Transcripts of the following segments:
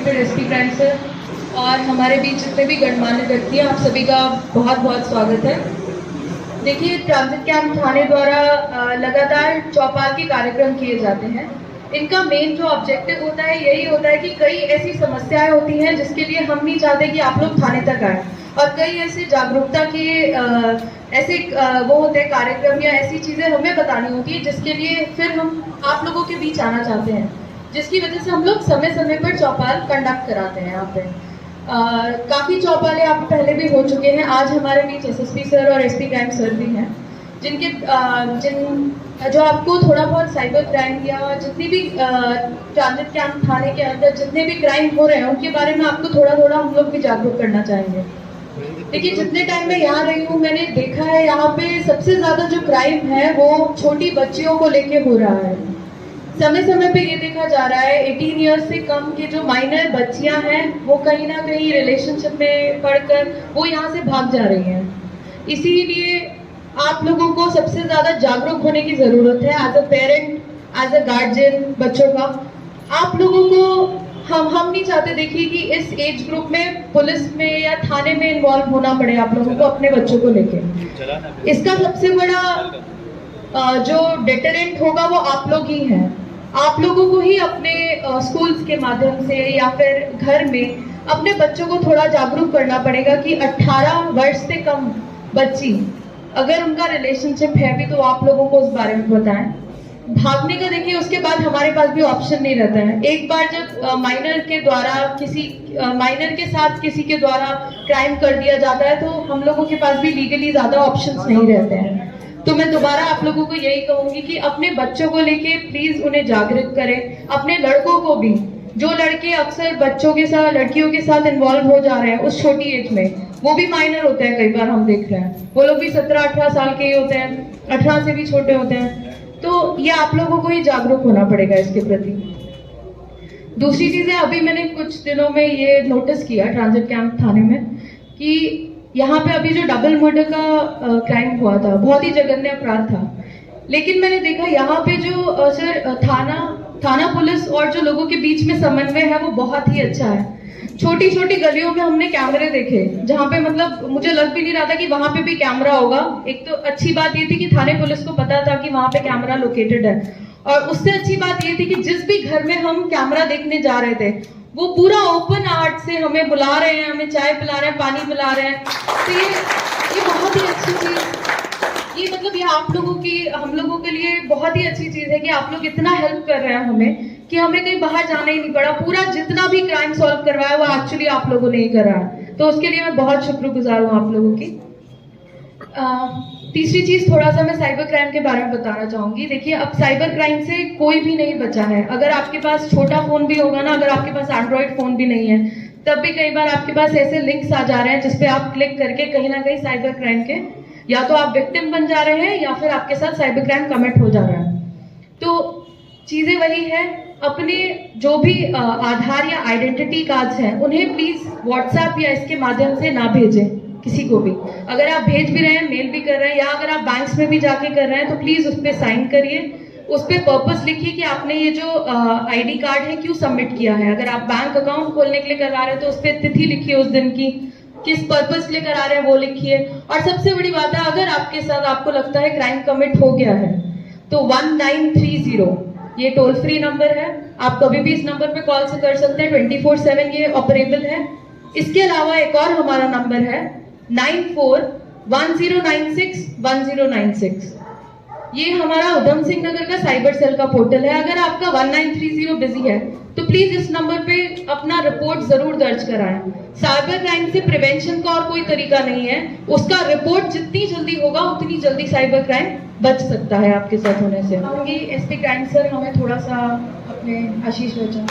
Respected SP crime sir और हमारे बीच जितने भी गणमान्य व्यक्ति हैं, आप सभी का बहुत बहुत स्वागत है। देखिए, ट्रांजिट कैंप थाने द्वारा लगातार चौपाल के कार्यक्रम किए जाते हैं। इनका मेन जो ऑब्जेक्टिव होता है यही होता है कि कई ऐसी समस्याएं होती हैं जिसके लिए हम नहीं चाहते कि आप लोग थाने तक आए, और कई ऐसे जागरूकता के वो होते हैं कार्यक्रम या ऐसी चीजें हमें बतानी होती है जिसके लिए फिर हम आप लोगों के बीच आना चाहते हैं, जिसकी वजह से हम लोग समय समय पर चौपाल कंडक्ट कराते हैं। यहाँ पे काफी चौपालें आप पहले भी हो चुके हैं। आज हमारे बीच एसएसपी सर और एसपी क्राइम सर भी हैं, जो आपको थोड़ा बहुत साइबर क्राइम या जितनी भी ट्रांजिट कैंप थाने के अंदर जितने भी क्राइम हो रहे हैं उनके बारे में आपको थोड़ा थोड़ा हम लोग भी जागरूक करना चाहेंगे। देखिए, जितने टाइम मैं यहाँ रही हूँ मैंने देखा है यहाँ पे सबसे ज्यादा जो क्राइम है वो छोटी बच्चियों को लेके हो रहा है। समय समय पे ये देखा जा रहा है 18 ईयर्स से कम के जो माइनर बच्चियां हैं वो कहीं ना कहीं रिलेशनशिप में पढ़कर वो यहाँ से भाग जा रही हैं। इसीलिए आप लोगों को सबसे ज्यादा जागरूक होने की जरूरत है as a parent, as a guardian बच्चों का। आप लोगों को हम नहीं चाहते देखिए कि इस एज ग्रुप में पुलिस में या थाने में इन्वॉल्व होना पड़े आप लोगों को अपने बच्चों को लेके। इसका सबसे बड़ा जो डेटरेंट होगा वो आप लोग ही हैं। आप लोगों को ही अपने स्कूल्स के माध्यम से या फिर घर में अपने बच्चों को थोड़ा जागरूक करना पड़ेगा कि 18 वर्ष से कम बच्ची अगर उनका रिलेशनशिप है भी तो आप लोगों को उस बारे में बताएं। भागने का देखिए उसके बाद हमारे पास भी ऑप्शन नहीं रहता है। एक बार जब माइनर के साथ किसी के द्वारा क्राइम कर दिया जाता है तो हम लोगों के पास भी लीगली ज्यादा ऑप्शंस नहीं रहते हैं। तो मैं दोबारा आप लोगों को यही कहूंगी कि अपने बच्चों को लेके प्लीज उन्हें जागरूक करें। अपने लड़कों को भी, जो लड़के अक्सर बच्चों के साथ लड़कियों के साथ इन्वॉल्व हो जा रहे हैं उस छोटी एज में, वो भी माइनर होते हैं, कई बार हम देख रहे हैं वो लोग भी 17-18 साल के ही होते हैं, 18 से भी छोटे होते हैं। तो ये आप लोगों को ही जागरूक होना पड़ेगा इसके प्रति। दूसरी चीज है, अभी मैंने कुछ दिनों में ये नोटिस किया ट्रांजिट कैंप थाने में कि यहाँ पे अभी जो डबल मर्डर का क्राइम हुआ था, बहुत ही जघन्य अपराध था, लेकिन मैंने देखा यहाँ पे जो सर थाना पुलिस और जो लोगों के बीच में समन्वय है वो बहुत ही अच्छा है। छोटी छोटी गलियों में हमने कैमरे देखे जहाँ पे मतलब मुझे लग भी नहीं रहा था कि वहां पे भी कैमरा होगा। एक तो अच्छी बात ये थी कि थाने पुलिस को पता था कि वहां पे कैमरा लोकेटेड है, और उससे अच्छी बात ये थी कि जिस भी घर में हम कैमरा देखने जा रहे थे वो पूरा ओपन आर्ट से हमें बुला रहे हैं, हमें चाय पिला रहे हैं, पानी पिला रहे हैं। तो ये बहुत ही अच्छी चीज, ये मतलब ये आप लोगों की हम लोगों के लिए बहुत ही अच्छी चीज है कि आप लोग इतना हेल्प कर रहे हैं हमें कि हमें कहीं बाहर जाना ही नहीं पड़ा। पूरा जितना भी क्राइम सॉल्व करवाया वो एक्चुअली आप लोगों ने ही करा है, तो उसके लिए मैं बहुत शुक्रगुजार हूँ आप लोगों की। तीसरी चीज, थोड़ा सा मैं साइबर क्राइम के बारे में बताना चाहूंगी। देखिए, अब साइबर क्राइम से कोई भी नहीं बचा है। अगर आपके पास छोटा फोन भी होगा ना, अगर आपके पास एंड्रॉइड फोन भी नहीं है, तब भी कई बार आपके पास ऐसे लिंक्स आ जा रहे हैं जिसपे आप क्लिक करके कहीं ना कहीं साइबर क्राइम के या तो आप विक्टिम बन जा रहे हैं या फिर आपके साथ साइबर क्राइम कमिट हो जा रहा है। तो चीजें वही है, अपने जो भी आधार या आइडेंटिटी कार्ड्स हैं उन्हें प्लीज व्हाट्सएप या इसके माध्यम से ना भेजें किसी को भी। अगर आप भेज भी रहे हैं, मेल भी कर रहे हैं, या अगर आप बैंक्स में भी जाके कर रहे हैं तो प्लीज उस पर साइन करिए, उस पर पर्पस लिखिए कि आपने ये जो आईडी कार्ड है क्यों सबमिट किया है। अगर आप बैंक अकाउंट खोलने के लिए करवा रहे हैं तो उस पर तिथि लिखिए, उस दिन की किस पर्पस के लिए करा रहे हैं वो लिखिए। और सबसे बड़ी बात है, अगर आपके साथ आपको लगता है क्राइम कमिट हो गया है तो 1930 ये टोल फ्री नंबर है, आप कभी भी इस नंबर पे कॉल से कर सकते हैं। 24/7 ये ऑपरेबल है। इसके अलावा एक और हमारा नंबर है 9410961096। ये हमारा उधम सिंह नगर का साइबर सेल का पोर्टल है। अगर आपका 1930 बिजी है तो प्लीज इस नंबर पे अपना रिपोर्ट जरूर दर्ज कराएं। साइबर क्राइम से प्रिवेंशन का और कोई तरीका नहीं है, उसका रिपोर्ट जितनी जल्दी होगा उतनी जल्दी साइबर क्राइम बच सकता है आपके साथ होने से। आऊंगी एसपी क्राइम सर हमें थोड़ा सा अपने आशीष वचन।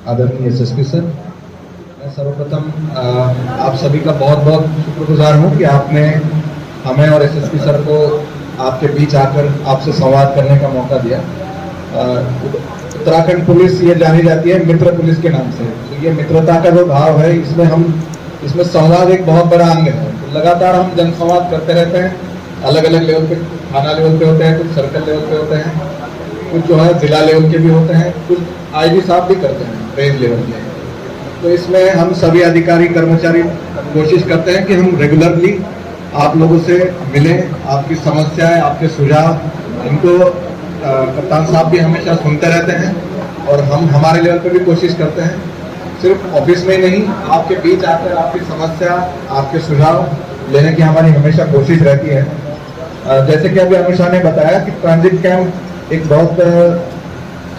आदरणीय एसएसपी सर, मैं सर्वप्रथम आप सभी का बहुत बहुत शुक्रगुजार हूं कि आपने हमें और एसएसपी सर को आपके बीच आकर आपसे संवाद करने का मौका दिया। उत्तराखंड पुलिस ये जानी जाती है मित्र पुलिस के नाम से, तो ये मित्रता का जो भाव है इसमें संवाद एक बहुत बड़ा अंग है। तो लगातार हम जनसंवाद करते रहते हैं अलग अलग लेवल पे, थाना लेवल पे होते हैं, कुछ सर्कल लेवल पे होते हैं, कुछ जो है जिला लेवल के भी होते हैं, कुछ आईजी साहब भी करते हैं रेंज लेवल के। तो इसमें हम सभी अधिकारी कर्मचारी कोशिश करते हैं कि हम रेगुलरली आप लोगों से मिलें, आपकी समस्याएं, आपके सुझाव इनको कप्तान साहब भी हमेशा सुनते रहते हैं, और हम हमारे लेवल पे भी कोशिश करते हैं सिर्फ ऑफिस में नहीं, आपके बीच आकर आपकी समस्या, आपके सुझाव लेने की हमारी हमेशा कोशिश रहती है। जैसे कि अभी अमित शाह ने बताया कि ट्रांजिट कैंप एक बहुत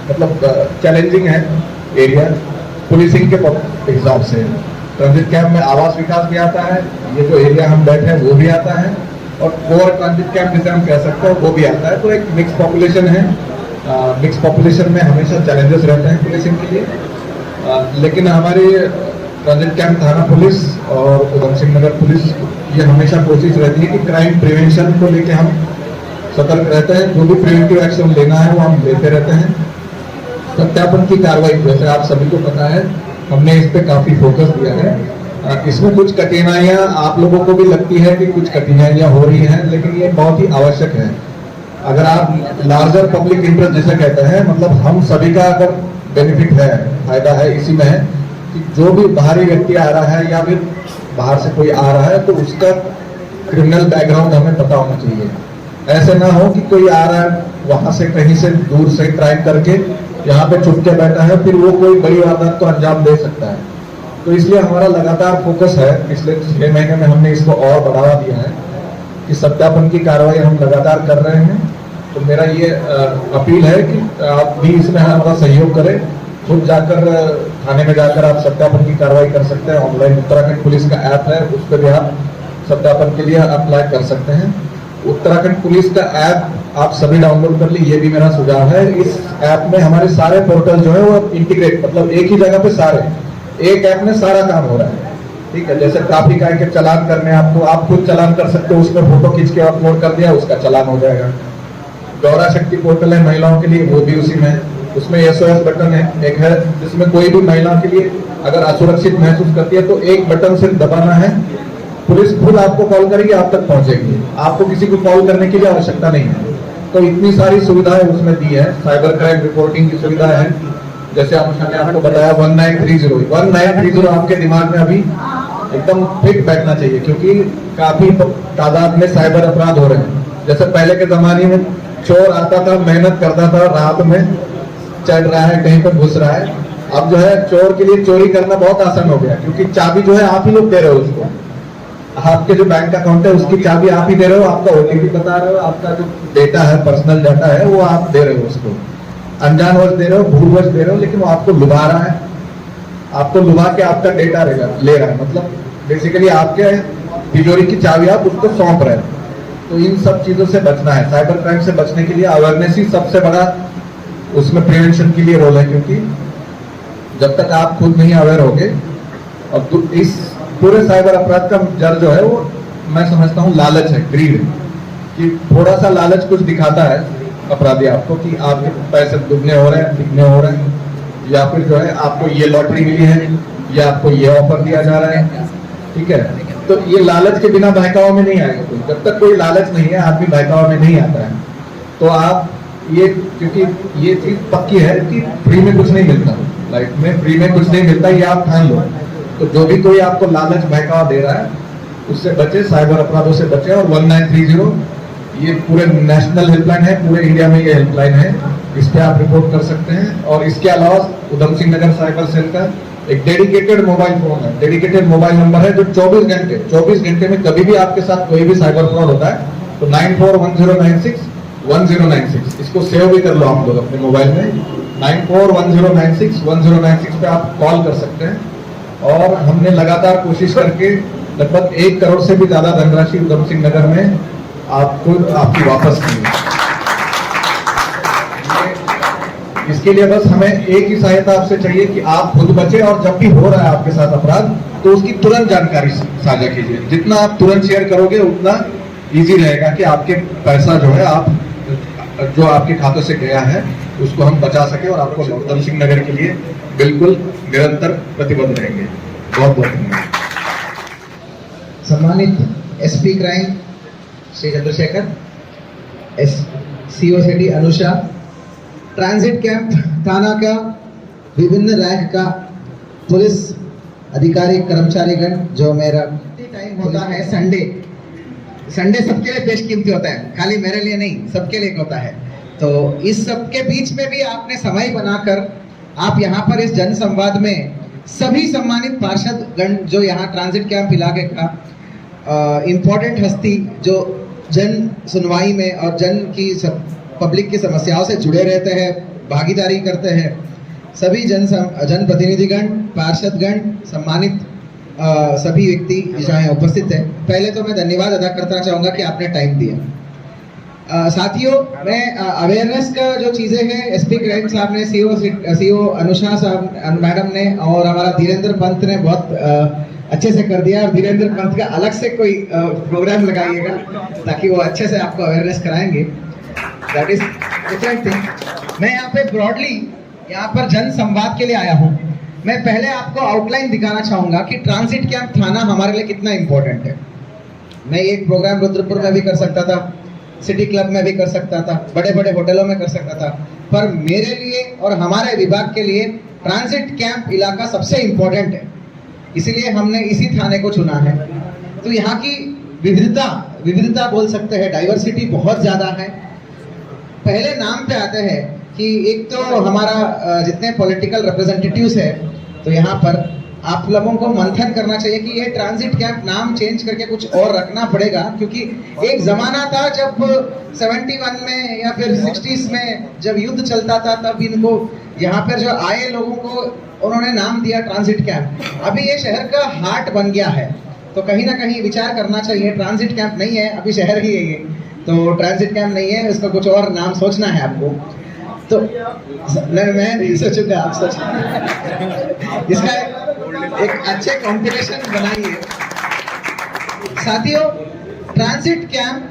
मतलब चैलेंजिंग है एरिया पुलिसिंग के हिसाब से। ट्रांजिट कैंप में आवास विकास भी आता है, ये जो एरिया हम बैठे हैं वो भी आता है, और कोर ट्रांजिट कैंप जिसे हम कह सकते हैं वो भी आता है। तो एक मिक्स पॉपुलेशन है, मिक्स पॉपुलेशन में हमेशा चैलेंजेस रहते हैं पुलिसिंग के लिए, लेकिन हमारी ट्रांजिट कैंप थाना पुलिस और उधम सिंह नगर पुलिस ये हमेशा कोशिश रहती है कि क्राइम प्रिवेंशन को लेके हम सतर्क रहते हैं, जो भी प्रिवेंटिव एक्शन लेना है वो हम लेते रहते हैं। सत्यापन की कार्रवाई जैसे आप सभी को पता है, हमने इस पे काफी फोकस दिया है। इसमें कुछ कठिनाइयां आप लोगों को भी लगती है कि कुछ कठिनाइयां हो रही हैं, लेकिन ये बहुत ही आवश्यक है। अगर आप लार्जर पब्लिक इंटरेस्ट जैसे कहते हैं, मतलब हम सभी का अगर बेनिफिट है, फायदा है इसी में है कि जो भी बाहरी व्यक्ति आ रहा है या फिर बाहर से कोई आ रहा है तो उसका क्रिमिनल बैकग्राउंड हमें पता होना चाहिए। ऐसे ना हो कि कोई आ रहा है वहां से कहीं से दूर से क्राइम करके यहाँ पे छुप के बैठा है, फिर वो कोई बड़ी वारदात को अंजाम दे सकता है। तो इसलिए हमारा लगातार फोकस है, पिछले 6 महीने में हमने इसको और बढ़ावा दिया है कि सत्यापन की कार्रवाई हम लगातार कर रहे हैं। तो मेरा ये अपील है कि आप भी इसमें हमारा सहयोग करें, खुद जाकर थाने में जाकर आप सत्यापन की कार्रवाई कर सकते हैं। ऑनलाइन उत्तराखंड पुलिस का ऐप है, उस पर भी आप सत्यापन के लिए अप्लाई कर सकते हैं। उत्तराखंड पुलिस का ऐप आप सभी डाउनलोड कर ली, ये भी मेरा सुझाव है। इस ऐप में हमारे सारे पोर्टल जो है वो इंटीग्रेट, मतलब एक ही जगह पे सारे, एक ऐप में सारा काम हो रहा है। ठीक है, जैसे ट्रैफिक आए के चालान करने आपको, आप खुद चालान कर सकते हो, उसमें फोटो खींच के अपलोड कर दिया, उसका चालान हो जाएगा। गौरा शक्ति पोर्टल है महिलाओं के लिए, वो भी उसी में है। उसमें SOS बटन है, एक है जिसमें कोई भी महिला के लिए अगर असुरक्षित महसूस करती है तो एक बटन सिर्फ दबाना है, पुलिस खुद आपको कॉल करेगी, आप तक पहुंचेगी, आपको किसी को कॉल करने की भी आवश्यकता नहीं है। तो इतनी सारी सुविधाएं उसमें दी है। साइबर क्राइम रिपोर्टिंग की सुविधा है, जैसे हमने आपको बताया 1930 आपके दिमाग में अभी एकदम फिट बैठना चाहिए, क्योंकि काफी तादाद में साइबर अपराध हो रहे हैं। जैसे पहले के जमाने में चोर आता था, मेहनत करता था, रात में चढ़ रहा है, कहीं पर घुस रहा है। अब जो है चोर के लिए चोरी करना बहुत आसान हो गया, क्योंकि चाबी जो है आप ही लोग दे रहे हो उसको। आपके जो बैंक अकाउंट है उसकी चाबी आप ही दे रहे हो, आपका OTP बता रहे हो, आपका जो डेटा है, पर्सनल डाटा है, वो आप दे रहे हो उसको। अनजानवश दे रहे हो, भूलवश दे रहे हो, लेकिन वो आपको लुभा रहा है, आपको लुभा के आपका डेटा ले रहा है। मतलब बेसिकली आपके तिजोरी की चाबी आप उसको सौंप रहे हो। तो इन सब चीजों से बचना है। साइबर क्राइम से बचने के लिए अवेयरनेस ही सबसे बड़ा उसमें प्रिवेंशन के लिए रोल है, क्योंकि जब तक आप खुद नहीं अवेयर होगे, और इस पूरे साइबर अपराध का जड़ जो है वो मैं समझता हूँ लालच है, ग्रीड है, कि थोड़ा सा लालच कुछ दिखाता है अपराधी आपको कि आपके पैसे दुगने हो रहे हैं, तिगने हो रहे हैं, या फिर जो है आपको ये लॉटरी मिली है, या आपको ये ऑफर दिया जा रहा है। ठीक है, तो ये लालच के बिना बहकाव में नहीं आएगा कोई। जब तक कोई लालच नहीं है, आदमी बहकाव में नहीं आता है। तो आप ये, क्योंकि ये चीज पक्की है कि फ्री में कुछ नहीं मिलता, लाइफ में फ्री में कुछ नहीं मिलता, ये आप ठान लो। तो जो भी कोई आपको लालच बहकावा दे रहा है उससे बचे, साइबर अपराधों से बचे। और 1930 ये पूरे नेशनल हेल्पलाइन है, पूरे इंडिया में ये हेल्पलाइन है, इस पे आप रिपोर्ट कर सकते हैं। और इसके अलावा उधम सिंह नगर साइबर सेल का एक डेडिकेटेड मोबाइल फोन है, डेडिकेटेड मोबाइल नंबर है, जो 24 घंटे में कभी भी आपके साथ कोई भी साइबर फ्रॉड होता है तो 9410961096, इसको सेव भी कर लो आप लोग अपने मोबाइल में। 9410961096 पे आप कॉल कर सकते हैं। और हमने लगातार कोशिश करके लगभग 1 करोड़ से भी ज्यादा धनराशि उधम सिंह नगर में आपकी वापस की। इसके लिए बस हमें एक ही सहायता आपसे चाहिए कि आप खुद बचे, और जब भी हो रहा है आपके साथ अपराध तो उसकी तुरंत जानकारी साझा कीजिए। जितना आप तुरंत शेयर करोगे उतना इजी रहेगा कि आपके पैसा जो है जो आपके खातों से गया है उसको हम बचा सके, और आपको उधम सिंह नगर के लिए बिल्कुल निरंतर प्रतिबद्ध रहेंगे। बहुत बहुत धन्यवाद। सम्मानित SP crime Shri Chandrashekhar, CO city Anusha, transit camp थाना का विभिन्न रैंक का पुलिस अधिकारी कर्मचारीगण, जो मेरा टाइम होता है संडे सबके लिए बेशकीमती होता है, खाली मेरे लिए नहीं, सबके लिए होता है। तो इस सब के बीच में भी आपने समय बनाकर आप यहाँ पर इस जन संवाद में सभी सम्मानित पार्षद गण, जो यहाँ ट्रांजिट कैंप इलाके का इम्पोर्टेंट हस्ती, जो जन सुनवाई में और जन की पब्लिक की समस्याओं से जुड़े रहते हैं, भागीदारी करते हैं, सभी जन प्रतिनिधिगण, पार्षदगण, सम्मानित सभी व्यक्ति यहाँ उपस्थित हैं। पहले तो मैं धन्यवाद अदा करना चाहूँगा कि आपने टाइम दिया। साथियों, मैं अवेयरनेस का जो चीज़ें हैं, एसपी क्राइम साहब ने, सीओ अनुषा साहब मैडम ने और हमारा धीरेन्द्र पंत ने बहुत अच्छे से कर दिया। और धीरेन्द्र पंत का अलग से कोई प्रोग्राम लगाइएगा ताकि वो अच्छे से आपको अवेयरनेस कराएंगे। That is different thing. मैं यहाँ पे ब्रॉडली यहाँ पर जन संवाद के लिए आया हूँ। मैं पहले आपको आउटलाइन दिखाना चाहूँगा कि ट्रांजिट कैंप थाना हमारे लिए कितना इम्पोर्टेंट है। मैं एक प्रोग्राम रुद्रपुर में भी कर सकता था, सिटी क्लब में भी कर सकता था, बड़े बड़े होटलों में कर सकता था, पर मेरे लिए और हमारे विभाग के लिए ट्रांजिट कैंप इलाका सबसे इम्पोर्टेंट है, इसीलिए हमने इसी थाने को चुना है। तो यहाँ की विविधता बोल सकते हैं, डाइवर्सिटी बहुत ज़्यादा है। पहले नाम पे आते हैं कि एक तो हमारा जितने पॉलिटिकल रिप्रेजेंटेटिव्स है, तो यहाँ पर आप लोगों को मंथन करना चाहिए कि ये ट्रांजिट कैंप नाम चेंज करके कुछ और रखना पड़ेगा, क्योंकि एक ज़माना था जब 71 में या फिर 60s में जब युद्ध चलता था, तब इनको यहाँ पर जो आए लोगों को उन्होंने नाम दिया ट्रांजिट कैंप। अभी ये शहर का हार्ट बन गया है, तो कहीं ना कहीं विचार करना चाहिए। ट्रांजिट कैंप नहीं है, अभी शहर ही है ये, तो ट्रांजिट कैंप नहीं है, इसका कुछ और नाम सोचना है आपको। तो मैं नहीं सोचूंगा, आप सोचें। इसका एक अच्छे कॉम्बिनेशन बनाइए। साथियों, ट्रांजिट कैंप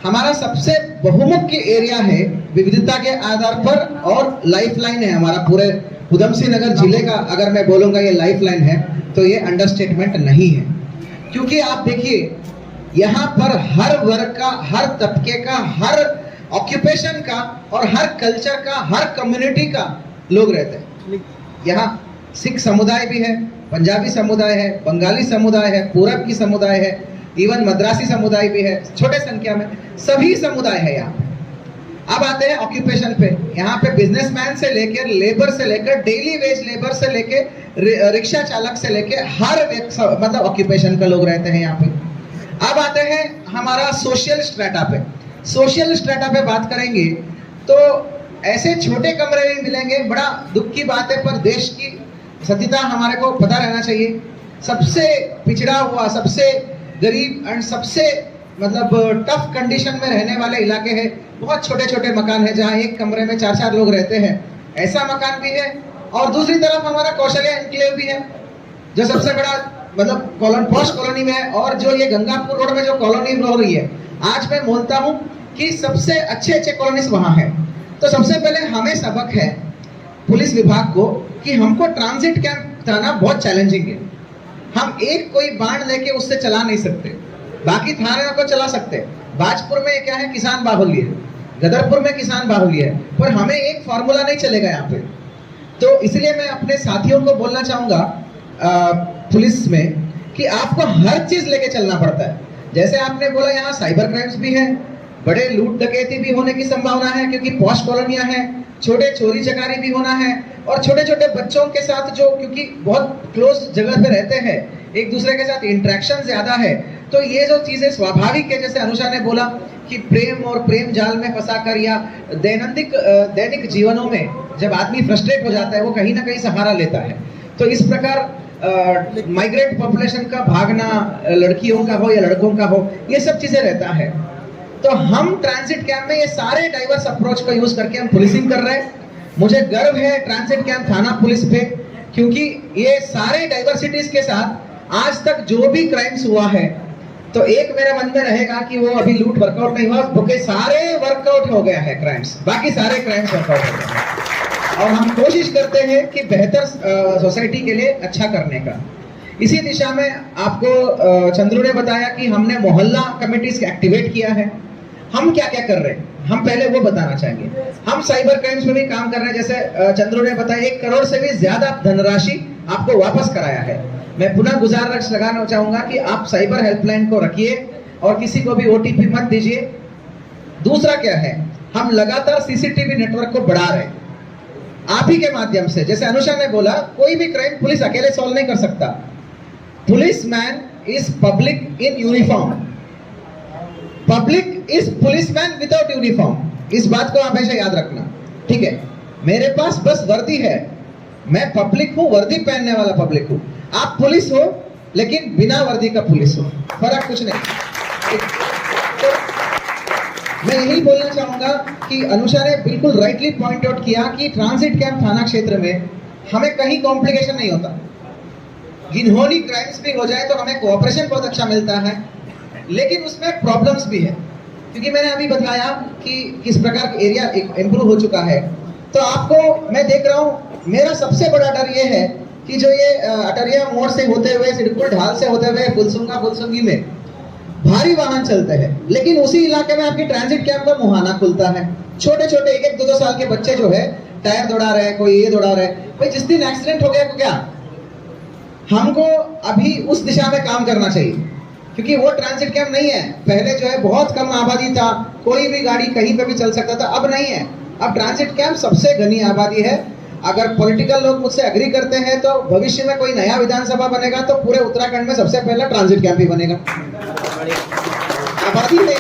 हमारा सबसे बहुमुखी एरिया है विविधता के आधार पर, और लाइफलाइन है हमारा पूरे उधम सिंह नगर जिले का। अगर मैं बोलूंगा ये लाइफलाइन है तो ये अंडरस्टेटमेंट नहीं है, क्योंकि आप देखिए यहाँ पर हर वर्ग का, हर तबके का, हर ऑक्यूपेशन का और हर कल्चर का, हर कम्युनिटी का लोग रहते हैं। यहाँ सिख समुदाय भी है, पंजाबी समुदाय है, बंगाली समुदाय है, पूरब की समुदाय है, इवन मद्रासी समुदाय भी है, छोटे संख्या में सभी समुदाय है यहाँ पे। अब आते हैं ऑक्यूपेशन पे। यहाँ पे बिजनेसमैन से लेकर, लेबर से लेकर, डेली वेज लेबर से लेकर, रिक्शा चालक से लेकर हर मतलब ऑक्यूपेशन का लोग रहते हैं यहाँ पे। अब आते हैं हमारा सोशल स्ट्रेटा पे। सोशल स्ट्रेटा पे बात करेंगे तो ऐसे छोटे कमरे भी मिलेंगे। बड़ा दुख की बात है, पर देश की सत्यता हमारे को पता रहना चाहिए। सबसे पिछड़ा हुआ, सबसे गरीब एंड सबसे मतलब टफ कंडीशन में रहने वाले इलाके हैं। बहुत छोटे छोटे मकान है जहाँ एक कमरे में 4-4 लोग रहते हैं, ऐसा मकान भी है। और दूसरी तरफ हमारा कौशल्या एनक्लेव भी है, जो सबसे बड़ा मतलब पॉश कॉलोनी में है। और जो ये गंगापुर रोड में जो कॉलोनी हो रही है, आज मैं बोलता हूँ कि सबसे अच्छे कॉलोनीज वहाँ है। तो सबसे पहले हमें सबक है पुलिस विभाग को कि हमको ट्रांजिट कैंप थाना बहुत चैलेंजिंग है। हम एक कोई बाण लेके उससे चला नहीं सकते, बाकी थाने को चला सकते। बाजपुर में क्या है, किसान बाहुल्य है, गदरपुर में किसान बाहुल्य है, पर हमें एक फार्मूला नहीं चलेगा यहाँ पे। तो इसलिए मैं अपने साथियों को बोलना चाहूँगा पुलिस में कि आपको हर चीज़ लेके चलना पड़ता है। जैसे आपने बोला यहाँ साइबर क्राइम्स भी है, बड़े लूट डकैती भी होने की संभावना है, क्योंकि पॉश कॉलोनियाँ हैं, छोटे चोरी चकारी भी होना है। और छोटे छोटे बच्चों के साथ जो, क्योंकि बहुत क्लोज जगह पे रहते हैं, एक दूसरे के साथ इंटरेक्शन ज्यादा है, तो ये जो चीजें स्वाभाविक है। जैसे अनुषा ने बोला कि प्रेम और प्रेम जाल में फंसाकर या दैनिक जीवनों में जब आदमी फ्रस्ट्रेट हो जाता है, वो कहीं ना कहीं सहारा लेता है। तो इस प्रकार माइग्रेंट पॉपुलेशन का भागना, लड़कियों का हो या लड़कों का हो, ये सब चीजें रहता है। तो हम ट्रांजिट कैंप में ये सारे डाइवर्स अप्रोच का यूज करके हम पुलिसिंग कर रहे हैं। मुझे गर्व है ट्रांजिट कैंप थाना पुलिस पे, क्योंकि ये सारे डाइवर्सिटीज के साथ आज तक जो भी क्राइम्स हुआ है, तो एक मेरे मन में रहेगा कि वो अभी लूट वर्कआउट नहीं हुआ, क्योंकि सारे वर्कआउट हो गया है क्राइम्स, बाकी सारे क्राइम्स वर्कआउट हो गए हैं। और हम कोशिश करते हैं कि बेहतर सोसाइटी के लिए अच्छा करने का। इसी दिशा में आपको चंद्रू ने बताया कि हमने मोहल्ला कमेटीज एक्टिवेट किया है। हम क्या क्या कर रहे हैं, हम पहले वो बताना चाहेंगे। हम साइबर क्राइम्स में भी काम कर रहे हैं, जैसे चंद्रू ने बताया 1 करोड़ से भी ज्यादा धनराशि आपको वापस कराया है। मैं पुनः गुजारिश लगाना चाहूंगा कि आप साइबर हेल्पलाइन को रखिए और किसी को भी ओटीपी मत दीजिए। दूसरा क्या है, हम लगातार सीसीटीवी नेटवर्क को बढ़ा रहे हैं आप ही के माध्यम से। जैसे अनुषा ने बोला, कोई भी क्राइम पुलिस अकेले सॉल्व नहीं कर सकता। Police man is public in uniform, public is police man without uniform. इस बात को हमेशा याद रखना, ठीक है। मेरे पास बस वर्दी है, मैं पब्लिक हूं, वर्दी पहनने वाला पब्लिक हूं। आप पुलिस हो लेकिन बिना वर्दी का पुलिस हो, फर्क कुछ नहीं। तो मैं यही बोलना चाहूंगा कि अनुषा ने बिल्कुल राइटली पॉइंट आउट किया कि ट्रांजिट कैंप थाना क्षेत्र में हमें कहीं कॉम्प्लिकेशन नहीं होता। गिनहोनी क्राइम्स भी हो जाए तो हमें कोऑपरेशन बहुत अच्छा मिलता है, लेकिन उसमें प्रॉब्लम्स भी है, क्योंकि मैंने अभी बताया कि किस प्रकार एरिया इंप्रूव हो चुका है। तो आपको मैं देख रहा हूँ, मेरा सबसे बड़ा डर ये है कि जो ये अटरिया मोड़ से होते हुए, सिडकुल ढाल से होते हुए फुलसुंगी में भारी वाहन चलते हैं, लेकिन उसी इलाके में आपकी ट्रांजिट कैंप का मुहाना खुलता है। छोटे छोटे 1-1, 2-2 साल के बच्चे जो है टायर दौड़ा रहे हैं, कोई ये दौड़ा रहे हैं। भाई जिस दिन एक्सीडेंट हो गया तो क्या, हमको अभी उस दिशा में काम करना चाहिए, क्योंकि वो ट्रांजिट कैंप नहीं है। पहले जो है बहुत कम आबादी था, कोई भी गाड़ी कहीं पे भी चल सकता था, अब नहीं है। अब ट्रांजिट कैंप सबसे घनी आबादी है। अगर पॉलिटिकल लोग मुझसे एग्री करते हैं तो भविष्य में कोई नया विधानसभा बनेगा तो पूरे उत्तराखंड में सबसे पहला ट्रांजिट कैंप ही बनेगा, आबादी में।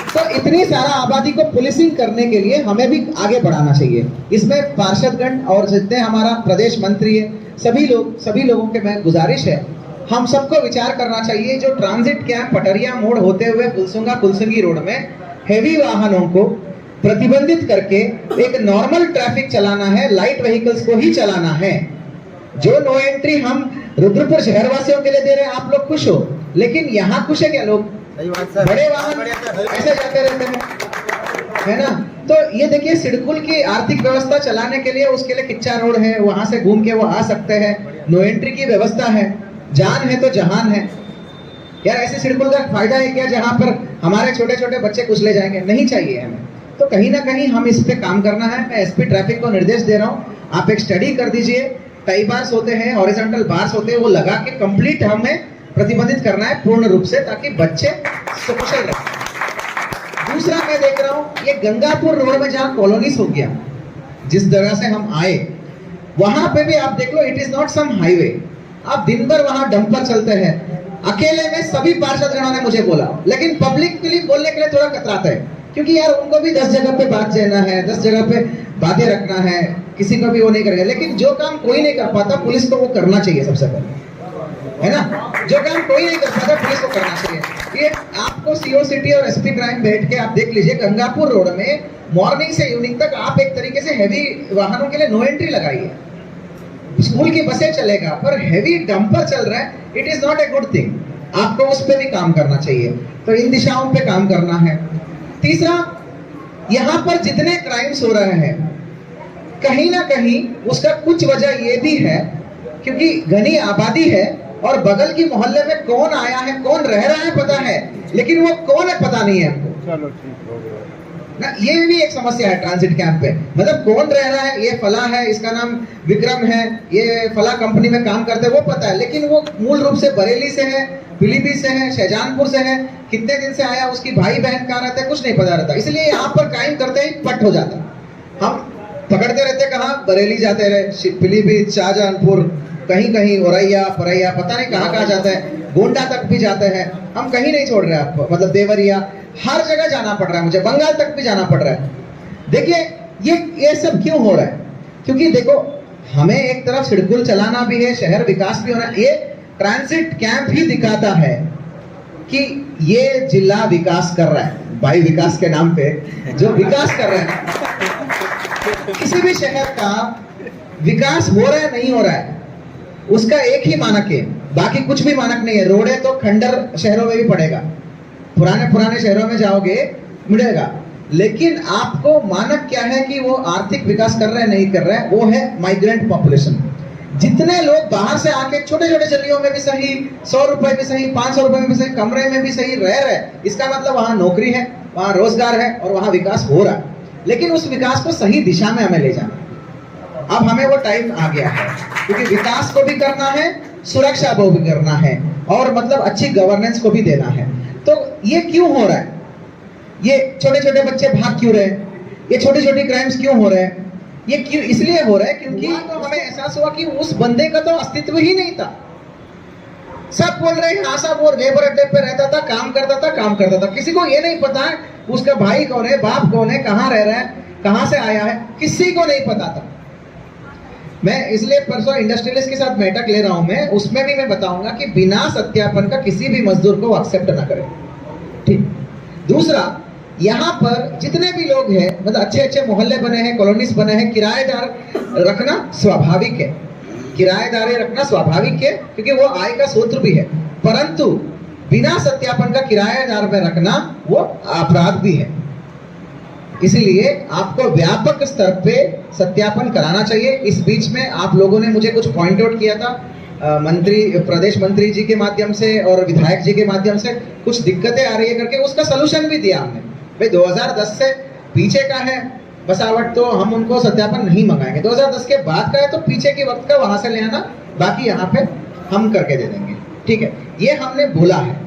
तो इतनी सारा आबादी को पुलिसिंग करने के लिए हमें भी आगे बढ़ाना चाहिए। इसमें पार्षदगण और जितने हमारा प्रदेश मंत्री है, सभी लोगों के मैं गुजारिश है, हम सबको विचार करना चाहिए। जो ट्रांजिट कैंप पटरिया मोड़ होते हुए फुलसुंगी रोड में हेवी वाहनों को प्रतिबंधित करके एक नॉर्मल ट्रैफिक चलाना है, लाइट व्हीकल्स को ही चलाना है। जो नो एंट्री हम रुद्रपुर शहरवासियों के लिए दे रहे हैं, आप लोग खुश हो, लेकिन यहाँ खुश है क्या लोग? बड़े वाहन ऐसे जाते रहते हैं, है ना। तो ये देखिए, सिडकुल की आर्थिक व्यवस्था चलाने के लिए उसके लिए किच्चा रोड है, वहां से घूम के वो आ सकते हैं, नो एंट्री की व्यवस्था है। जान है तो जहान है यार। ऐसे सिडकुल का फायदा है क्या जहां पर हमारे छोटे छोटे बच्चे कुचले जाएंगे? नहीं चाहिए हमें। तो कहीं ना कहीं हम इस पे काम करना है। मैं एसपी ट्रैफिक को निर्देश दे रहा हूँ, आप एक स्टडी कर दीजिए। टाई बार्स होते हैं, हॉरिजॉन्टल बार्स होते हैं, वो लगा के कंप्लीट हमें प्रतिबंधित करना है पूर्ण रूप से, ताकि बच्चे सकुशल रहे। दूसरा मैं देख रहा हूँ, ये गंगापुर रोड में जहाँ कॉलोनीज हो गया, जिस जगह से हम आए वहां पे भी आप देख लो, it is not some highway. आप दिन भर वहां डंपर चलते हैं। अकेले में सभी पार्षदगणों ने मुझे बोला, लेकिन पब्लिक के लिए बोलने के लिए थोड़ा कतराता है, क्योंकि यार उनको भी 10 जगह पे बात देना है, 10 जगह पे बातें रखना है, किसी को भी वो नहीं करेगा। लेकिन जो काम कोई नहीं कर पाता, पुलिस को वो करना चाहिए सबसे पहले, है ना। जो काम कोई नहीं कर पाता, पुलिस को करना चाहिए। ये आपको सीओ सिटी और एसपी क्राइम बैठ के आप देख लीजिए, गंगापुर रोड में मॉर्निंग से इवनिंग तक आप एक तरीके से हैवी वाहनों के लिए नो एंट्री लगाई है। स्कूल की बसें चलेगा, पर हैवी डंपर चल रहा है, it is not a good thing. आपको उस पर भी काम करना चाहिए। तो इन दिशाओं पे काम करना है। तीसरा, यहाँ पर जितने क्राइम्स हो रहे हैं, कहीं ना कहीं उसका कुछ वजह ये भी है क्योंकि घनी आबादी है और बगल की मोहल्ले में कौन आया है, कौन रह रहा है पता है, लेकिन वो कौन है पता नहीं है हमको। चलो ठीक हो गया ना, ये भी एक समस्या है ट्रांजिट कैंप पे। मतलब कौन रह रहा है, ये फला है, इसका नाम विक्रम है, ये फला कंपनी में काम करते हैं, वो पता है, लेकिन वो मूल रूप से बरेली से है, पीलीभीत से है, शाहजहांपुर से है, कितने दिन से आया, उसकी भाई बहन कहाँ रहते हैं, कुछ नहीं पता रहता। इसलिए यहाँ पर क्राइम करते ही पट हो जाता। हम पकड़ते रहते कहाँ, बरेली जाते रहे, पीलीभीत, शाहजहांपुर, कहीं कहीं औरैया परैया, पता नहीं कहाँ कहाँ जाते हैं, गोंडा तक भी जाते हैं। हम कहीं नहीं छोड़ रहे आपको, मतलब देवरिया, हर जगह जाना पड़ रहा है मुझे, बंगाल तक भी जाना पड़ रहा है। देखिए ये सब क्यों हो रहा है? क्योंकि देखो, हमें एक तरफ सिडकुल चलाना भी है, शहर विकास भी होना है। ये ट्रांजिट कैंप ही दिखाता है कि ये जिला विकास कर रहा है, भाई विकास के नाम पे जो विकास कर रहे हैं। किसी भी शहर का विकास हो रहा है नहीं हो रहा है, उसका एक ही मानक है, बाकी कुछ भी मानक नहीं है। रोड है तो खंडर शहरों में भी पड़ेगा, पुराने शहरों में जाओगे मिलेगा, लेकिन आपको मानक क्या है कि वो आर्थिक विकास कर रहे हैं नहीं कर रहे हैं, वो है माइग्रेंट पॉपुलेशन। जितने लोग बाहर से आके छोटे छोटे गलियों में भी सही, 100 रुपए में सही, 500 रुपए में भी सही, कमरे में भी सही रह रहे, इसका मतलब वहां नौकरी है, वहां रोजगार है और वहां विकास हो रहा है। लेकिन उस विकास को सही दिशा में हमें ले जाना है। अब हमें वो टाइम आ गया है, क्योंकि विकास को भी करना है, सुरक्षा को भी करना है और मतलब अच्छी गवर्नेंस को भी देना है। तो ये क्यों हो रहा है? ये छोटे छोटे बच्चे भाग क्यों रहे? ये छोटी छोटी क्राइम्स क्यों हो रहे हैं? ये क्यों इसलिए हो रहा है क्योंकि तो हमें एहसास हुआ कि उस बंदे का तो अस्तित्व ही नहीं था। सब बोल रहे हैं हाँ साहब वो लेबर अड्डे पे रहता था, काम करता था। किसी को ये नहीं पता है उसका भाई कौन है, बाप कौन है, कहाँ रह रहा है, कहाँ से आया है, किसी को नहीं पता था। मैं इसलिए परसों इंडस्ट्रियलिस्ट के साथ बैठक ले रहा हूं, मैं उसमें भी मैं बताऊंगा कि बिना सत्यापन का किसी भी मजदूर को एक्सेप्ट ना करें। ठीक। दूसरा, यहाँ पर जितने भी लोग हैं, मतलब अच्छे अच्छे मोहल्ले बने हैं, कॉलोनीज बने हैं, किराएदार रखना स्वाभाविक है, किराएदारी रखना स्वाभाविक है क्योंकि वो आय का स्रोत भी है। परंतु बिना सत्यापन का किराएदार में रखना वो अपराध भी है। इसलिए आपको व्यापक स्तर पे सत्यापन कराना चाहिए। इस बीच में आप लोगों ने मुझे कुछ पॉइंट आउट किया था, प्रदेश मंत्री जी के माध्यम से और विधायक जी के माध्यम से कुछ दिक्कतें आ रही है करके, उसका सलूशन भी दिया हमने। भाई 2010 से पीछे का है बसावट तो हम उनको सत्यापन नहीं मंगाएंगे, 2010 के बाद का है तो पीछे के वक्त का वहां से ले आना, बाकी यहाँ पे हम करके दे देंगे। ठीक है, ये हमने बोला है।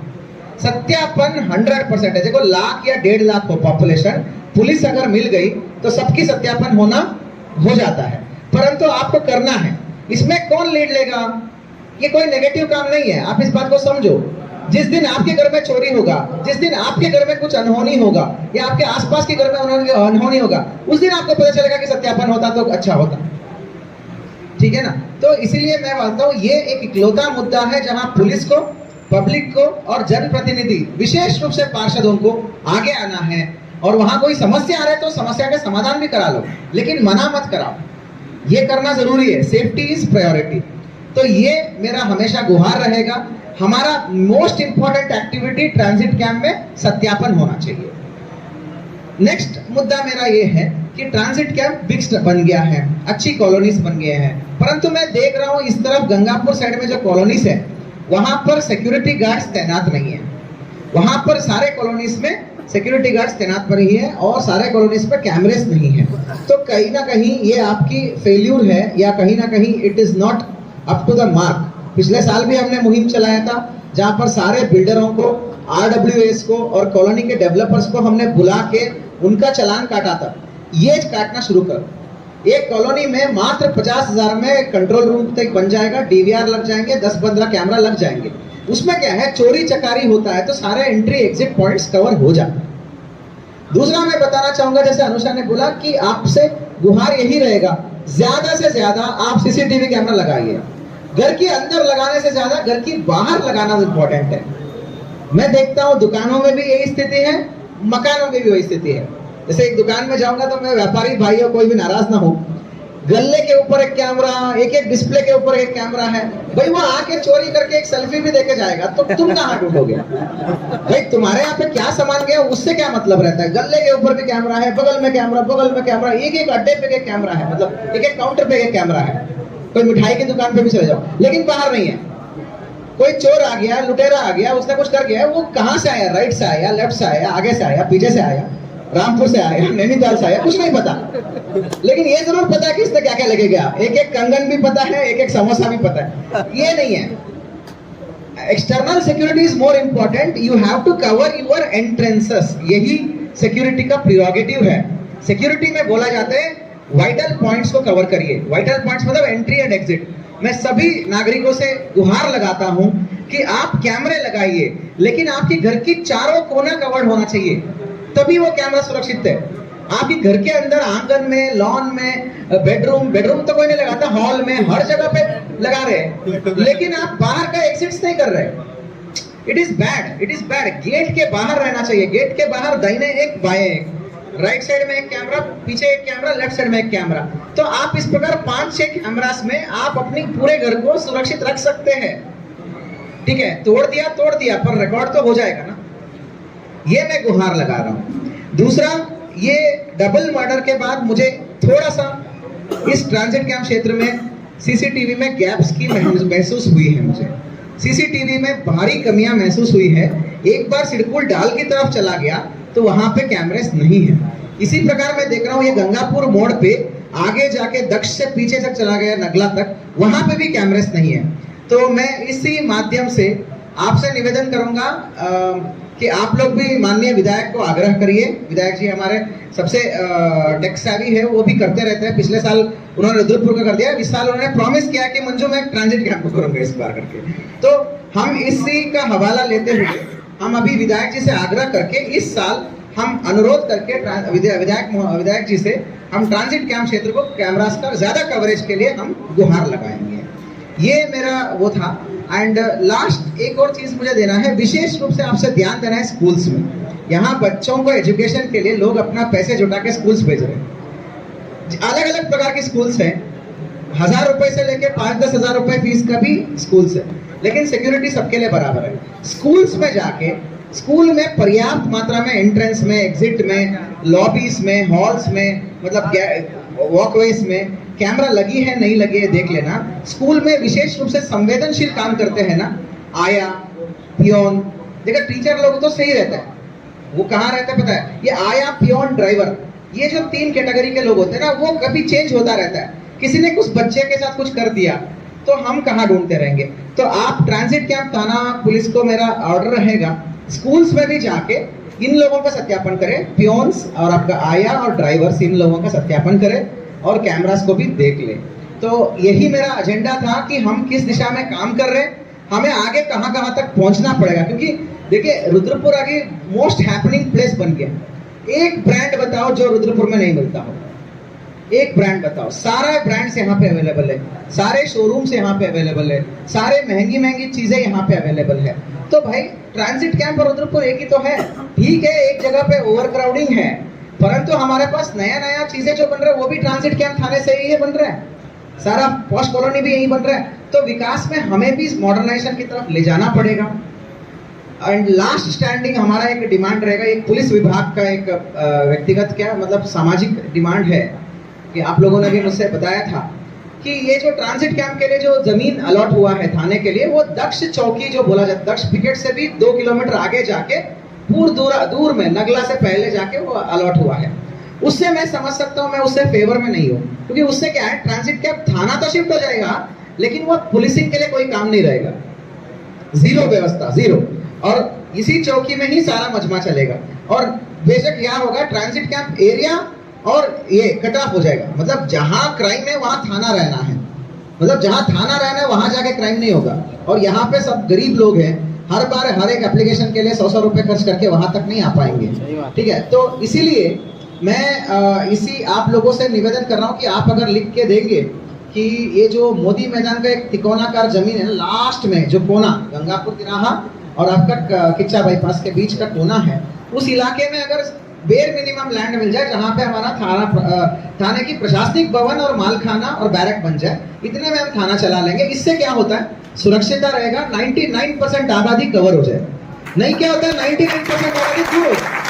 सत्यापन 100% है। देखो लाख या 1.5 लाख हो पॉपुलेशन, पुलिस अगर मिल गई तो सबकी सत्यापन होना हो जाता है, परंतु आपको करना है। इसमें कौन लीड लेगा? ये कोई नेगेटिव काम नहीं है, आप इस बात को समझो। जिस दिन आपके घर में चोरी होगा, जिस दिन आपके घर में कुछ अनहोनी होगा या आपके आसपास के घर में अनहोनी होगा, उस दिन आपको पता चलेगा कि सत्यापन होता तो अच्छा होता। ठीक है ना? तो इसीलिए मैं मानता हूं ये एक इकलौता मुद्दा है जहां पुलिस को, पब्लिक को और जनप्रतिनिधि, विशेष रूप से पार्षदों को आगे आना है। और वहां कोई समस्या आ रहा है तो समस्या का समाधान भी करा लो, लेकिन मना मत कराओ। ये करना जरूरी है। Safety is priority. तो ये मेरा हमेशा गुहार रहेगा। हमारा most important activity transit camp में सत्यापन होना चाहिए। नेक्स्ट मुद्दा मेरा ये है कि ट्रांजिट कैंप बिग्स बन गया है, अच्छी कॉलोनीज बन गए हैं, परंतु मैं देख रहा हूँ इस तरफ गंगापुर साइड में जो कॉलोनीज है वहां पर सिक्योरिटी गार्ड्स तैनात नहीं है। वहां पर सारे कॉलोनीज में सिक्योरिटी गार्ड्स तैनात नहीं है और सारे कॉलोनीज पे कैमरेस नहीं है। तो कहीं ना कहीं ये आपकी फेल्यूर है या कहीं ना कहीं it is not up to the mark. पिछले साल भी हमने मुहिम चलाया था जहां पर सारे बिल्डरों को, RWAs को और कॉलोनी के डेवलपर्स को हमने बुला के उनका चालान काटा था। ये काटना शुरू कर। एक कॉलोनी में मात्र 50,000 में कंट्रोल रूम तक बन जाएगा, DVR लग जाएंगे, 10-15 कैमरा लग जाएंगे। उसमें क्या है, चोरी चकारी होता है तो सारे एंट्री एग्जिट पॉइंट्स कवर हो जाते हैं। दूसरा मैं बताना चाहूंगा, जैसे अनुषा ने बोला कि आपसे गुहार यही रहेगा, ज्यादा से ज्यादा आप CCTV कैमरा लगाइए। घर के अंदर लगाने से ज्यादा घर की बाहर लगाना इंपॉर्टेंट है। मैं देखता हूँ दुकानों में भी यही स्थिति है, मकानों में भी वही स्थिति है। जैसे एक दुकान में जाऊंगा तो मैं व्यापारी भाइयों कोई भी नाराज ना हो, गल्ले के ऊपर एक कैमरा, एक डिस्प्ले के ऊपर एक कैमरा है। भाई वो आके चोरी करके एक सेल्फी भी देके जाएगा तो तुम कहाँ टूटोगे? भाई तुम्हारे यहाँ पे क्या सामान गया उससे क्या मतलब रहता है? गल्ले के ऊपर भी कैमरा है, बगल में कैमरा, बगल में कैमरा, एक अड्डे पे एक कैमरा है, मतलब एक काउंटर पे एक कैमरा है। कोई मिठाई की दुकान पे भी चले जाओ, लेकिन बाहर नहीं है। कोई चोर आ गया, लुटेरा आ गया, उसने कुछ कर गया, वो कहाँ से आया? राइट से आया, लेफ्ट से आया, आगे से आया, पीछे से आया, रामपुर से आया, नैनीताल से आया, कुछ नहीं पता। लेकिन ये जरूर पता है कि इसने क्या क्या लेके गया। एक एक कंगन भी पता है, एक एक समोसा भी पता है। ये नहीं है। External security is more important. You have to cover your entrances. यही सिक्योरिटी का प्रिरोगेटिव है। सिक्योरिटी में बोला जाता है वाइटल पॉइंट्स को कवर करिए। वाइटल पॉइंट्स मतलब एंट्री एंड एग्जिट। मैं सभी नागरिकों से गुहार लगाता हूं कि आप कैमरे लगाइए, लेकिन आपके घर की चारों कोना कवर्ड होना चाहिए, तभी वो कैमरा सुरक्षित है। आपके घर के अंदर आंगन में, लॉन में, बेडरूम तो कोई नहीं लगाता, हॉल में, हर जगह पे लगा रहे हैं, लेकिन आप बाहर का एग्जिट्स नहीं कर रहे। It is bad, it is bad. Gate के बाहर रहना चाहिए। गेट के बाहर दाहिने एक, बाएं एक, राइट साइड में एक कैमरा, पीछे एक कैमरा, लेफ्ट साइड में एक कैमरा। तो आप इस प्रकार 5-6 कैमरास में आप अपनी पूरे घर को सुरक्षित रख सकते हैं। ठीक है, तोड़ दिया पर रिकॉर्ड तो हो जाएगा ना। ये मैं गुहार लगा रहा हूं। दूसरा, ये डबल मर्डर के बाद मुझे थोड़ा सा इस ट्रांजिट कैंप क्षेत्र में सीसीटीवी में गैप्स की महसूस हुई है मुझे। सीसीटीवी में भारी कमियां महसूस हुई है। एक बार सिडकुल डाल की तरफ चला गया तो वहां पे कैमरेस नहीं है। इसी प्रकार मैं देख रहा हूँ ये गंगापुर मोड़ पे आगे जाके दक्ष से पीछे तक चला गया नगला तक, वहां पे भी कैमरेस नहीं है। तो मैं इसी माध्यम से आपसे निवेदन करूंगा कि आप लोग भी माननीय विधायक को आग्रह करिए। विधायक जी हमारे सबसे टेक सेवी है, वो भी करते रहते हैं। पिछले साल उन्होंने रुद्रपुर का कर दिया, इस साल उन्होंने प्रॉमिस किया कि मंजू मैं ट्रांजिट कैंप करूंगा इस बार करके। तो हम इसी का हवाला लेते हुए हम अभी विधायक जी से आग्रह करके इस साल हम अनुरोध करके विधायक जी से हम ट्रांजिट कैंप क्षेत्र को कैमरास का ज्यादा कवरेज के लिए हम गुहार लगाएंगे। ये मेरा वो था। एंड लास्ट एक और चीज मुझे देना है, विशेष रूप से आपसे ध्यान देना है स्कूल्स में। यहाँ बच्चों को एजुकेशन के लिए लोग अपना पैसे जुटा के स्कूल्स भेज रहे हैं। अलग अलग प्रकार के स्कूल्स हैं, 1000 रुपए से लेके 5-10 हजार रुपए फीस का भी स्कूल्स है, लेकिन सिक्योरिटी सबके लिए बराबर है। स्कूल्स में जाके स्कूल में पर्याप्त मात्रा में एंट्रेंस में, एग्जिट में, लॉबीज में, हॉल्स में, मतलब वॉकवेज में कैमरा लगी है नहीं लगी है देख लेना। स्कूल में विशेष रूप से संवेदनशील काम करते हैं ना, आया, पियोन, देखो टीचर लोग तो सही रहता है, वो कहाँ रहता है पता है, ये आया, पियोन, ड्राइवर, ये जो 3 कैटेगरी के लोग होते हैं ना, वो कभी चेंज होता रहता है। किसी ने कुछ बच्चे के साथ कुछ कर दिया तो हम कहाँ ढूंढते रहेंगे। तो आप ट्रांजिट कैंप थाना पुलिस को मेरा ऑर्डर रहेगा, स्कूल्स में भी जाके इन लोगों का सत्यापन करें, पियोन्स और आपका आया और ड्राइवर्स, इन लोगों का सत्यापन करें और कैमरास को भी देख ले। तो यही मेरा एजेंडा था कि हम किस दिशा में काम कर रहे हैं, हमें आगे कहां कहां तक पहुंचना पड़ेगा। क्योंकि देखिए रुद्रपुर आगे मोस्ट हैपनिंग प्लेस बन गया। एक ब्रांड बताओ जो रुद्रपुर में नहीं मिलता हो, एक ब्रांड बताओ। सारे ब्रांड्स यहाँ पे अवेलेबल है, सारे शोरूम्स यहाँ पे अवेलेबल है, सारे महंगी महंगी चीजें यहाँ पे अवेलेबल है। तो भाई ट्रांजिट कैंप और रुद्रपुर एक ही तो है। ठीक है एक जगह पे ओवर क्राउडिंग है, परंतु हमारे पास नया नया चीजें जो बन रहे हैं वो भी ट्रांजिट कैंप थाने से ही बन रहा है, सारा पॉश कॉलोनी भी यही बन रहा है। तो विकास में हमें भी मॉडर्नाइजेशन की तरफ ले जाना पड़ेगा। एंड लास्ट स्टैंडिंग हमारा एक डिमांड रहेगा, एक पुलिस विभाग का एक व्यक्तिगत क्या मतलब सामाजिक डिमांड है कि आप लोगों ने भी मुझसे बताया था कि ये जो ट्रांजिट कैंप के लिए जो जमीन अलॉट हुआ है थाने के लिए, वो दक्ष चौकी जो बोला जाता है, दक्ष पिकेट से भी 2 किलोमीटर आगे जाके दूर में नगला से पहले जाके वो अलॉट हुआ है। उससे मैं समझ सकता हूँ, मैं उससे फेवर में नहीं हूँ, क्योंकि उससे क्या है ट्रांजिट कैंप थाना तो शिफ्ट हो जाएगा लेकिन वो पुलिसिंग के लिए कोई काम नहीं रहेगा, जीरो व्यवस्था, जीरो। और इसी चौकी में ही सारा मजमा चलेगा और बेशक यहाँ होगा ट्रांजिट कैंप एरिया और ये कट ऑफ हो जाएगा। मतलब जहां क्राइम है वहां थाना रहना है, मतलब जहां थाना रहना है वहां जाके क्राइम नहीं होगा। और यहाँ पे सब गरीब लोग हैं, हर बार हर एक एप्लीकेशन के लिए 100 रुपए खर्च करके वहां तक नहीं आ पाएंगे। ठीक है, तो इसीलिए मैं इसी आप लोगों से निवेदन कर रहा हूँ कि आप अगर लिख के देंगे कि ये जो मोदी मैदान का एक तिकोनाकार जमीन है, लास्ट में जो कोना गंगापुर तिराहा और आपका किच्चा बाईपास के बीच का कोना है, उस इलाके में अगर बेर मिनिमम लैंड मिल जाए जहां पे हमारा थाने की प्रशासनिक भवन और मालखाना और बैरक बन जाए, इतने में हम थाना चला लेंगे। इससे क्या होता है, सुरक्षिता रहेगा, 99% आबादी कवर हो जाए। नहीं क्या होता है 99% आबादी दूर हो जाए।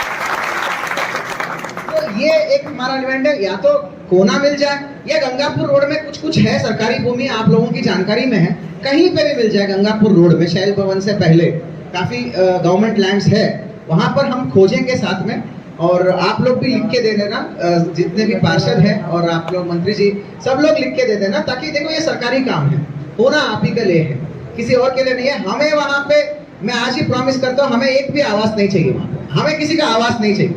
तो ये एक हमारा डिमांड है, या तो कोना मिल जाए या गंगापुर रोड में कुछ कुछ है सरकारी भूमि, आप लोगों की जानकारी में है, कहीं पे भी मिल जाए। गंगापुर रोड में शैल भवन से पहले काफी गवर्नमेंट लैंड्स है, वहां पर हम खोजेंगे साथ में। और आप लोग भी लिख के दे देना, जितने भी पार्षद हैं और आप लोग मंत्री जी सब लोग लिख के दे देना, ताकि देखो ये सरकारी काम है, होना आप ही के लिए है, किसी और के लिए नहीं है। हमें वहां पे मैं आज ही प्रॉमिस करता हूँ, हमें एक भी आवास नहीं चाहिए वहां पे, हमें किसी का आवास नहीं चाहिए,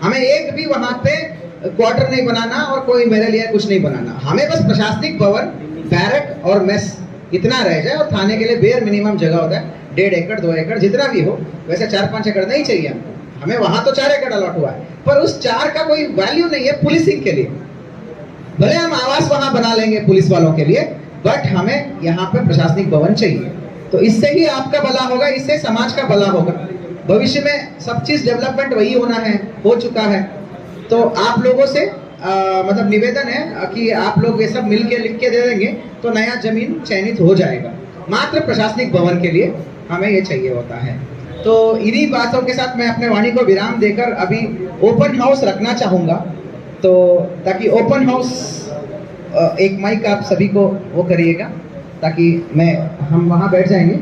हमें एक भी वहां पे क्वार्टर नहीं बनाना और कोई मेरे लिए कुछ नहीं बनाना। हमें बस प्रशासनिक भवन, बैरक और मेस इतना रह जाए और थाने के लिए बेयर मिनिमम जगह होता है 1.5 एकड़ 2 एकड़ जितना भी हो, वैसे 4-5 एकड़ नहीं चाहिए हमको, हमें वहां तो 4 एकड़ अलॉट हुआ है, पर उस 4 का कोई वैल्यू नहीं है पुलिसिंग के लिए। भले हम आवास वहां बना लेंगे पुलिस वालों के लिए, बट हमें यहाँ पे प्रशासनिक भवन चाहिए। तो इससे ही आपका भला होगा, इससे समाज का भला होगा। भविष्य में सब चीज डेवलपमेंट वही होना है, हो चुका है। तो आप लोगों से मतलब निवेदन है कि आप लोग ये सब मिलके लिख के दे देंगे तो नया जमीन चयनित हो जाएगा। मात्र प्रशासनिक भवन के लिए हमें ये चाहिए होता है। तो इन्हीं बातों के साथ मैं अपने वाणी को विराम देकर अभी ओपन हाउस रखना चाहूंगा, तो ताकि ओपन हाउस एक माइक आप सभी को वो करिएगा ताकि हम वहाँ बैठ जाएंगे।